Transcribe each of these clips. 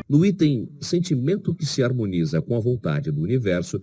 No item Sentimento que se harmoniza com a vontade do universo,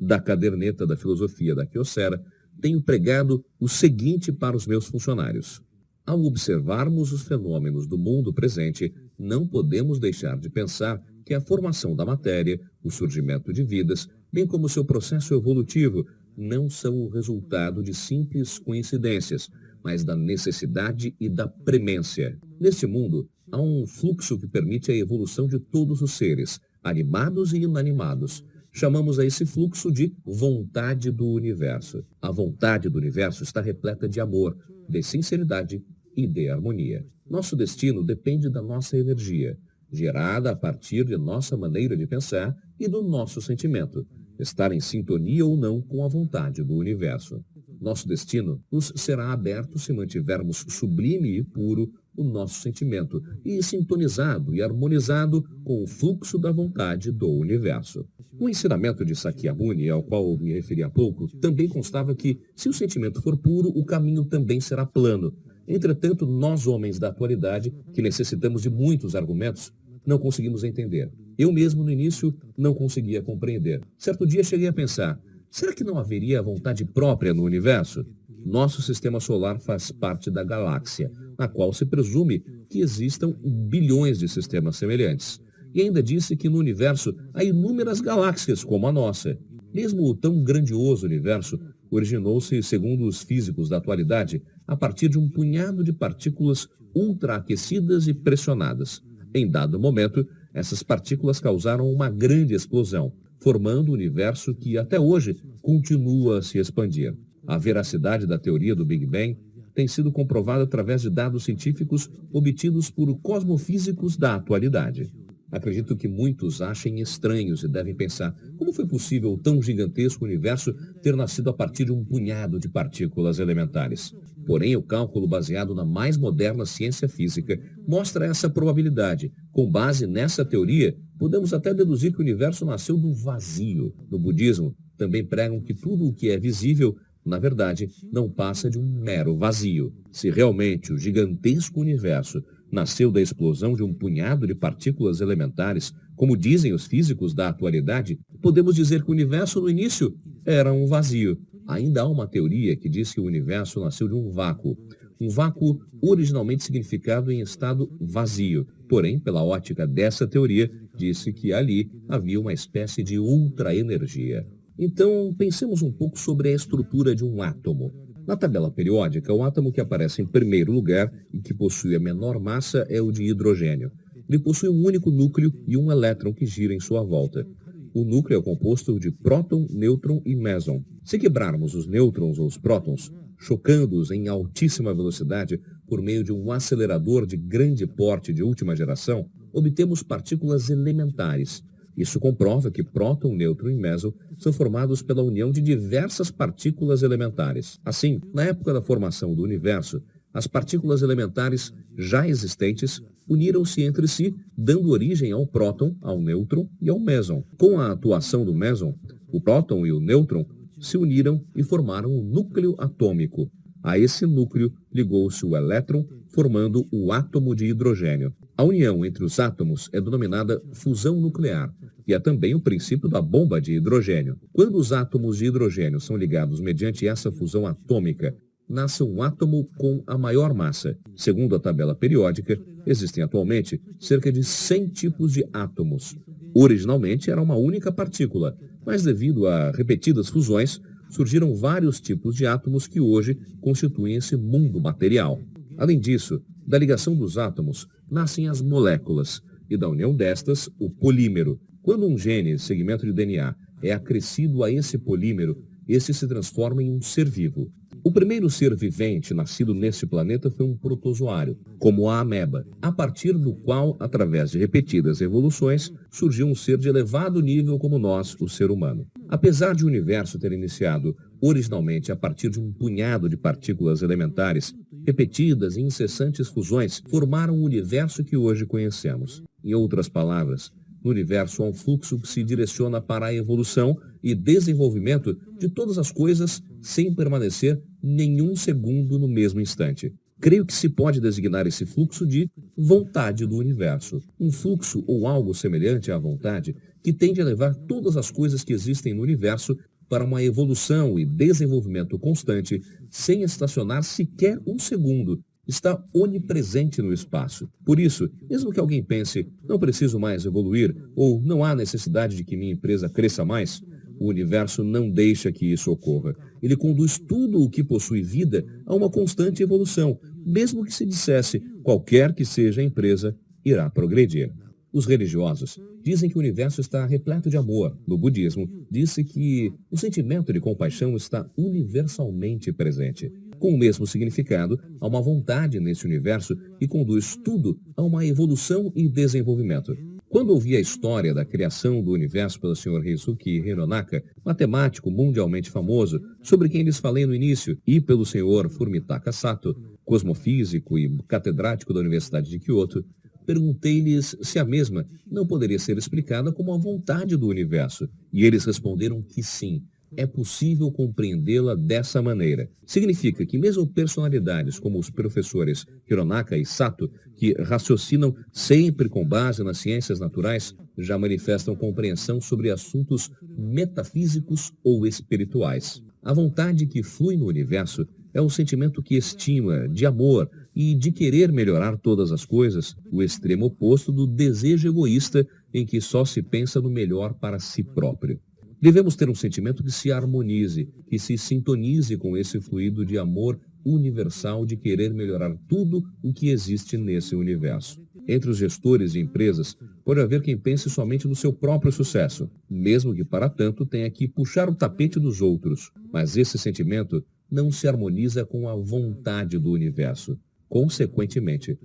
da caderneta da filosofia da Kyocera, tenho pregado o seguinte para os meus funcionários. Ao observarmos os fenômenos do mundo presente, não podemos deixar de pensar que a formação da matéria, o surgimento de vidas, bem como seu processo evolutivo, não são o resultado de simples coincidências, mas da necessidade e da premência. Neste mundo, há um fluxo que permite a evolução de todos os seres, animados e inanimados. Chamamos a esse fluxo de vontade do universo. A vontade do universo está repleta de amor, de sinceridade e de harmonia. Nosso destino depende da nossa energia, gerada a partir de nossa maneira de pensar e do nosso sentimento, estar em sintonia ou não com a vontade do universo. Nosso destino nos será aberto se mantivermos sublime e puro o nosso sentimento e sintonizado e harmonizado com o fluxo da vontade do universo. O ensinamento de Sakyamuni, ao qual me referi há pouco, também constava que, se o sentimento for puro, o caminho também será plano. Entretanto, nós homens da atualidade, que necessitamos de muitos argumentos, não conseguimos entender. Eu mesmo, no início, não conseguia compreender. Certo dia cheguei a pensar, será que não haveria vontade própria no universo? Nosso sistema solar faz parte da galáxia, na qual se presume que existam bilhões de sistemas semelhantes. E ainda disse que no universo há inúmeras galáxias como a nossa. Mesmo o tão grandioso universo originou-se, segundo os físicos da atualidade, a partir de um punhado de partículas ultraaquecidas e pressionadas. Em dado momento, essas partículas causaram uma grande explosão, formando um universo que até hoje continua a se expandir. A veracidade da teoria do Big Bang tem sido comprovada através de dados científicos obtidos por cosmofísicos da atualidade. Acredito que muitos achem estranhos e devem pensar como foi possível o tão gigantesco universo ter nascido a partir de um punhado de partículas elementares. Porém, o cálculo baseado na mais moderna ciência física mostra essa probabilidade. Com base nessa teoria, podemos até deduzir que o universo nasceu do vazio. No budismo, também pregam que tudo o que é visível, na verdade, não passa de um mero vazio. Se realmente o gigantesco universo nasceu da explosão de um punhado de partículas elementares, como dizem os físicos da atualidade, podemos dizer que o universo no início era um vazio. Ainda há uma teoria que diz que o universo nasceu de um vácuo originalmente significado em estado vazio. Porém, pela ótica dessa teoria, disse que ali havia uma espécie de ultraenergia. Então, pensemos um pouco sobre a estrutura de um átomo. Na tabela periódica, o átomo que aparece em primeiro lugar e que possui a menor massa é o de hidrogênio. Ele possui um único núcleo e um elétron que gira em sua volta. O núcleo é composto de próton, nêutron e meson. Se quebrarmos os nêutrons ou os prótons, chocando-os em altíssima velocidade por meio de um acelerador de grande porte de última geração, obtemos partículas elementares. Isso comprova que próton, nêutron e meson são formados pela união de diversas partículas elementares. Assim, na época da formação do universo, as partículas elementares já existentes uniram-se entre si, dando origem ao próton, ao nêutron e ao meson. Com a atuação do meson, o próton e o nêutron se uniram e formaram um núcleo atômico. A esse núcleo ligou-se o elétron, formando o átomo de hidrogênio. A união entre os átomos é denominada fusão nuclear, e é também o princípio da bomba de hidrogênio. Quando os átomos de hidrogênio são ligados mediante essa fusão atômica, nasce um átomo com a maior massa. Segundo a tabela periódica, existem atualmente cerca de 100 tipos de átomos. Originalmente era uma única partícula, mas devido a repetidas fusões, surgiram vários tipos de átomos que hoje constituem esse mundo material. Além disso, da ligação dos átomos nascem as moléculas, e da união destas, o polímero. Quando um gene, segmento de DNA, é acrescido a esse polímero, esse se transforma em um ser vivo. O primeiro ser vivente nascido neste planeta foi um protozoário, como a ameba, a partir do qual, através de repetidas evoluções, surgiu um ser de elevado nível como nós, o ser humano. Apesar de o universo ter iniciado originalmente a partir de um punhado de partículas elementares, repetidas e incessantes fusões formaram o universo que hoje conhecemos. Em outras palavras, no universo há um fluxo que se direciona para a evolução e desenvolvimento de todas as coisas sem permanecer nenhum segundo no mesmo instante. Creio que se pode designar esse fluxo de vontade do universo. Um fluxo ou algo semelhante à vontade que tende a levar todas as coisas que existem no universo para uma evolução e desenvolvimento constante, sem estacionar sequer um segundo. Está onipresente no espaço. Por isso, mesmo que alguém pense, não preciso mais evoluir, ou não há necessidade de que minha empresa cresça mais, o universo não deixa que isso ocorra. Ele conduz tudo o que possui vida a uma constante evolução, mesmo que se dissesse, qualquer que seja a empresa, irá progredir. Os religiosos dizem que o universo está repleto de amor. No budismo, disse que o sentimento de compaixão está universalmente presente. Com o mesmo significado, há uma vontade nesse universo que conduz tudo a uma evolução e desenvolvimento. Quando ouvi a história da criação do universo pelo Sr. Heisuke Hironaka, matemático mundialmente famoso, sobre quem lhes falei no início, e pelo Sr. Fumitaka Sato, cosmofísico e catedrático da Universidade de Kyoto, perguntei-lhes se a mesma não poderia ser explicada como a vontade do universo, e eles responderam que sim. É possível compreendê-la dessa maneira. Significa que mesmo personalidades como os professores Hironaka e Sato, que raciocinam sempre com base nas ciências naturais, já manifestam compreensão sobre assuntos metafísicos ou espirituais. A vontade que flui no universo é o sentimento que estima, de amor e de querer melhorar todas as coisas, o extremo oposto do desejo egoísta em que só se pensa no melhor para si próprio. Devemos ter um sentimento que se harmonize, que se sintonize com esse fluido de amor universal de querer melhorar tudo o que existe nesse universo. Entre os gestores de empresas, pode haver quem pense somente no seu próprio sucesso, mesmo que para tanto tenha que puxar o tapete dos outros. Mas esse sentimento não se harmoniza com a vontade do universo. Consequentemente,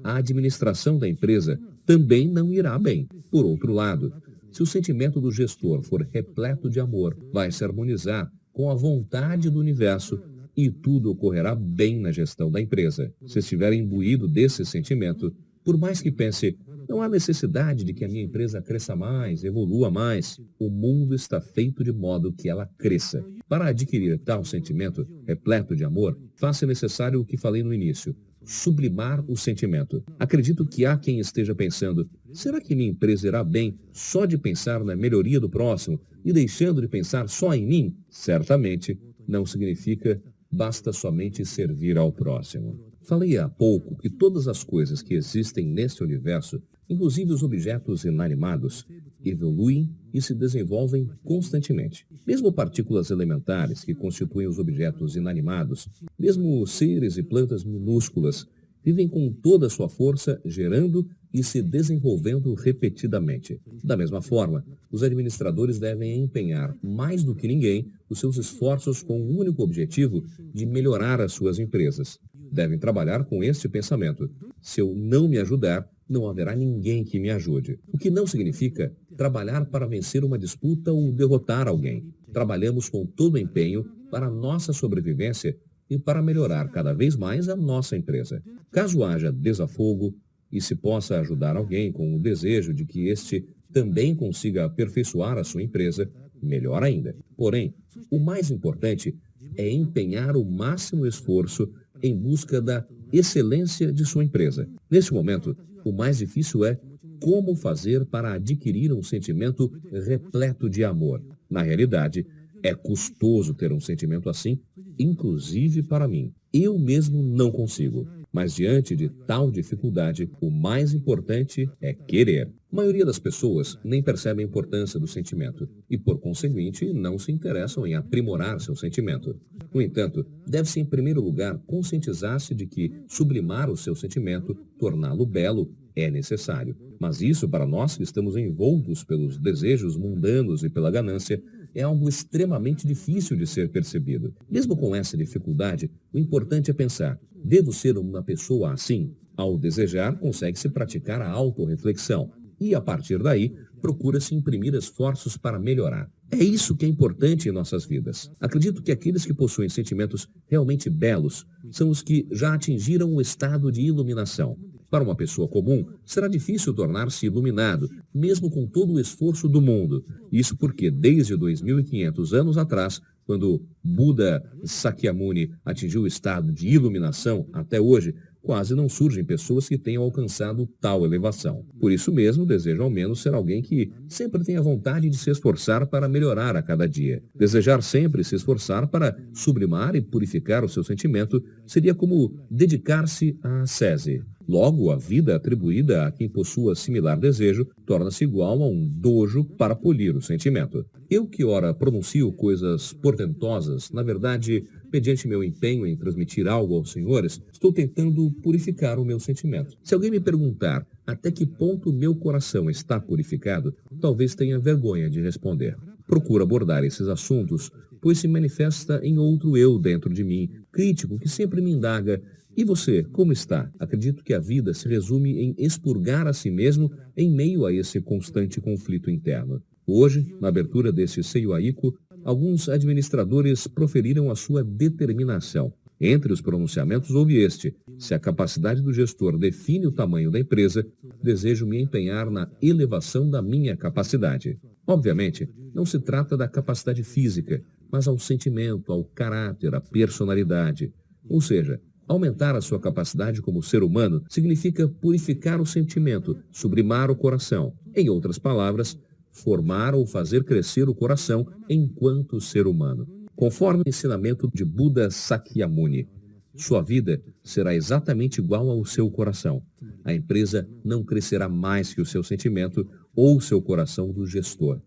a administração da empresa também não irá bem. Por outro lado, se o sentimento do gestor for repleto de amor, vai se harmonizar com a vontade do universo e tudo ocorrerá bem na gestão da empresa. Se estiver imbuído desse sentimento, por mais que pense, não há necessidade de que a minha empresa cresça mais, evolua mais, o mundo está feito de modo que ela cresça. Para adquirir tal sentimento repleto de amor, faça necessário o que falei no início. Sublimar o sentimento. Acredito que há quem esteja pensando, será que minha empresa irá bem só de pensar na melhoria do próximo e deixando de pensar só em mim? Certamente não significa basta somente servir ao próximo. Falei há pouco que todas as coisas que existem neste universo, inclusive os objetos inanimados, evoluem e se desenvolvem constantemente. Mesmo partículas elementares que constituem os objetos inanimados, mesmo seres e plantas minúsculas, vivem com toda a sua força, gerando e se desenvolvendo repetidamente. Da mesma forma, os administradores devem empenhar, mais do que ninguém, os seus esforços com o único objetivo de melhorar as suas empresas. Devem trabalhar com este pensamento. Se eu não me ajudar, não haverá ninguém que me ajude. O que não significa trabalhar para vencer uma disputa ou derrotar alguém. Trabalhamos com todo o empenho para a nossa sobrevivência e para melhorar cada vez mais a nossa empresa. Caso haja desafogo e se possa ajudar alguém com o desejo de que este também consiga aperfeiçoar a sua empresa, melhor ainda. Porém, o mais importante é empenhar o máximo esforço em busca da excelência de sua empresa. Neste momento, o mais difícil é como fazer para adquirir um sentimento repleto de amor. Na realidade, é custoso ter um sentimento assim, inclusive para mim. Eu mesmo não consigo. Mas diante de tal dificuldade, o mais importante é querer. A maioria das pessoas nem percebe a importância do sentimento e, por conseguinte, não se interessam em aprimorar seu sentimento. No entanto, deve-se em primeiro lugar conscientizar-se de que sublimar o seu sentimento, torná-lo belo, é necessário. Mas isso, para nós que estamos envoltos pelos desejos mundanos e pela ganância, é algo extremamente difícil de ser percebido. Mesmo com essa dificuldade, o importante é pensar, devo ser uma pessoa assim? Ao desejar, consegue-se praticar a autorreflexão e, a partir daí, procura-se imprimir esforços para melhorar. É isso que é importante em nossas vidas. Acredito que aqueles que possuem sentimentos realmente belos são os que já atingiram o estado de iluminação. Para uma pessoa comum, será difícil tornar-se iluminado, mesmo com todo o esforço do mundo. Isso porque, desde 2.500 anos atrás, quando Buda Sakyamuni atingiu o estado de iluminação, até hoje, quase não surgem pessoas que tenham alcançado tal elevação. Por isso mesmo, desejo ao menos ser alguém que sempre tenha vontade de se esforçar para melhorar a cada dia. Desejar sempre se esforçar para sublimar e purificar o seu sentimento seria como dedicar-se à ascese. Logo, a vida atribuída a quem possua similar desejo torna-se igual a um dojo para polir o sentimento. Eu que ora pronuncio coisas portentosas, na verdade, mediante meu empenho em transmitir algo aos senhores, estou tentando purificar o meu sentimento. Se alguém me perguntar até que ponto meu coração está purificado, talvez tenha vergonha de responder. Procuro abordar esses assuntos, pois se manifesta em outro eu dentro de mim, crítico que sempre me indaga: e você, como está? Acredito que a vida se resume em expurgar a si mesmo em meio a esse constante conflito interno. Hoje, na abertura deste Seiwaiku, alguns administradores proferiram a sua determinação. Entre os pronunciamentos houve este: se a capacidade do gestor define o tamanho da empresa, desejo me empenhar na elevação da minha capacidade. Obviamente, não se trata da capacidade física, mas ao sentimento, ao caráter, à personalidade. Ou seja, aumentar a sua capacidade como ser humano significa purificar o sentimento, sublimar o coração. Em outras palavras, formar ou fazer crescer o coração enquanto ser humano. Conforme o ensinamento de Buda Sakyamuni, sua vida será exatamente igual ao seu coração. A empresa não crescerá mais que o seu sentimento ou o seu coração do gestor.